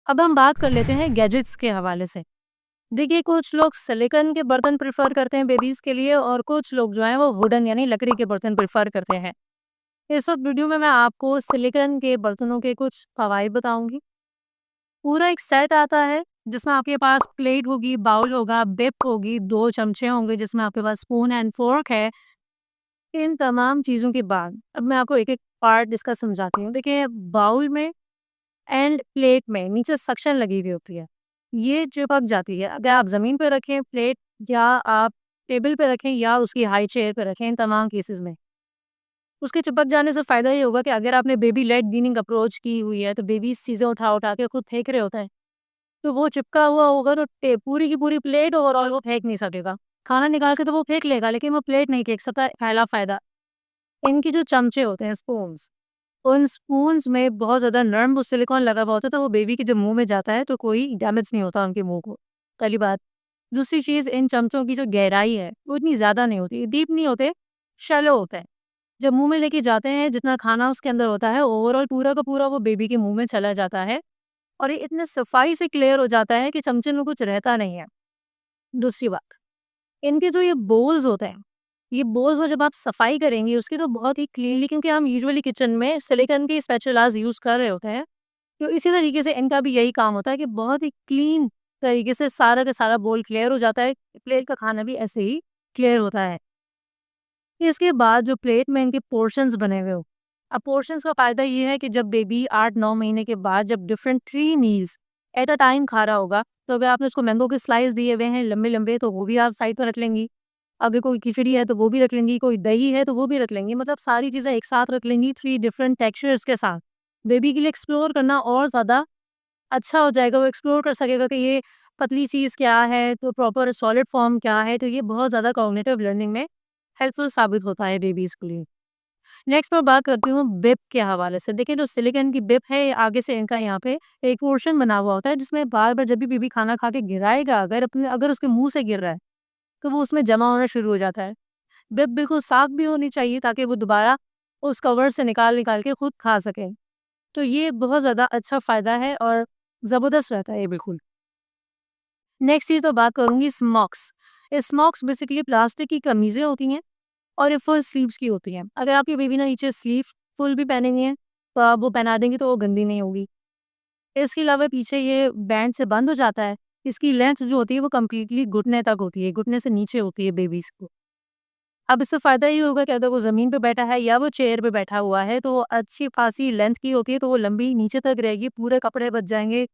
अब हम बात कर लेते हैं गैजेट्स के हवाले से। देखिए, कुछ लोग सिलिकॉन के बर्तन प्रेफ़र करते हैं बेबीज़ के लिए और कुछ लोग जो हैं वो वुडन यानी लकड़ी के बर्तन प्रेफ़र करते हैं। इस वक़्त वीडियो में मैं आपको सिलिकॉन के बर्तनों के कुछ फ़वाइद बताऊँगी। पूरा एक सेट आता है जिसमें आपके पास प्लेट होगी, बाउल होगा, बिप होगी, 2 चमचे होंगे जिसमें आपके पास स्पून एंड फ़ोर्क है। इन तमाम चीज़ों के बाद अब मैं आपको एक-एक पार्ट इसका समझाती हूँ। देखिए, बाउल में एंड प्लेट में नीचे सक्शन लगी हुई होती है। ये चिपक जाती है। अगर आप ज़मीन पे रखें प्लेट या आप टेबल पे रखें या उसकी हाई चेयर पे रखें, इन तमाम केसेज़ में, उसके चिपक जाने से फ़ायदा ये होगा कि अगर आपने बेबी लेड वीनिंग अप्रोच की हुई है, तो बेबीज़ चीज़ें उठा-उठा के खुद फेंक रहे होते हैं। तो वो चिपका हुआ होगा तो पूरी की पूरी प्लेट ओवरऑल वो फेंक नहीं सकेगा। खाना निकाल के तो वो फेंक लेगा, लेकिन वो प्लेट नहीं फेंक सकता। पहला फ़ायदा। इनके जो चमचे होते हैं स्पून्स, उन स्पून्स में बहुत ज़्यादा नर्म वो सिलिकॉन लगा हुआ होता है, तो वो बेबी के जब मुँह में जाता है तो कोई डैमेज नहीं होता उनके मुँह को, पहली बात। दूसरी चीज़, इन चमचों की जो गहराई है वो इतनी ज़्यादा नहीं होती, डीप नहीं होते, शैलो होते हैं। जब मुँह में लेके जाते हैं, जितना खाना उसके अंदर होता है ओवरऑल पूरा का पूरा वो बेबी के मुँह में चला जाता है और ये इतने सफाई से क्लियर हो जाता है कि चमचे में कुछ रहता नहीं है। दूसरी बात, इनके जो ये बोल्स होते हैं, ये बोल्स में जब आप सफाई करेंगी उसकी तो बहुत ही क्लीनली, क्योंकि हम यूजुअली किचन में सिलिकॉन के स्पैचुलास यूज़ कर रहे होते हैं, तो इसी तरीके से इनका भी यही काम होता है कि बहुत ही क्लीन तरीके से सारा का सारा बोल क्लियर हो जाता है, प्लेट का खाना भी ऐसे ही क्लियर होता है। इसके बाद जो प्लेट में इनके पोर्शंस बने हुए हो, अब पोर्शंस का फ़ायदा ये है कि जब बेबी 8-9 महीने के बाद जब different 3 meals at a time खा रहा होगा, तो अगर आपने उसको मैंगो के स्लाइस दिए हुए हैं लंबे-लंबे, तो वो भी आप साइड पर रख लेंगी। अगर कोई खिचड़ी है तो वो भी रख लेंगी, कोई दही है तो वो भी रख लेंगी, मतलब सारी चीज़ें एक साथ रख लेंगी 3 डिफरेंट टेक्सचर्स के साथ। बेबी के लिए एक्सप्लोर करना और ज़्यादा अच्छा हो जाएगा, वो एक्सप्लोर कर सकेगा कि ये पतली चीज़ क्या है, तो प्रॉपर सॉलिड फॉर्म क्या है, तो ये बहुत ज़्यादा कॉग्निटिव लर्निंग में हेल्पफुल साबित होता है बेबीज़ के लिए। नेक्स्ट मैं बात करती हूँ बिप के हवाले से। देखिए, जो सिलिकॉन की बिप है, ये आगे से इनका यहाँ पे एक पोर्शन बना हुआ होता है जिसमें बार-बार जब भी बेबी खाना खा के गिराएगा, अगर उसके मुँह से गिर रहा है, तो वो उसमें जमा होना शुरू हो जाता है। बिप बिल्कुल साफ भी होनी चाहिए ताकि वो दोबारा उस कवर से निकाल-निकाल के खुद खा सके। तो ये बहुत ज़्यादा अच्छा फ़ायदा है और ज़बरदस्त रहता है ये बिल्कुल। नेक्स्ट चीज़ तो बात करूँगी स्मॉक्स। स्मॉक्स बेसिकली प्लास्टिक की कमीज़ें होती हैं और ये फुल स्लीव्स की होती हैं। अगर आपकी बेबी ने नीचे स्लीव फुल भी पहनी हुई है, तो आप वो पहना देंगी तो वो गंदी नहीं होगी। इसके अलावा पीछे ये बैंड से बंद हो जाता है। इसकी लेंथ जो होती है वो कंप्लीटली घुटने तक होती है, घुटने से नीचे होती है बेबीज़ को। अब इससे फ़ायदा ये होगा कि अगर वो ज़मीन पे बैठा है या वो चेयर पे बैठा हुआ है, तो वो अच्छी-खासी लेंथ की होती है, तो वो लंबी नीचे तक रहेगी, पूरे कपड़े बच जाएँगे,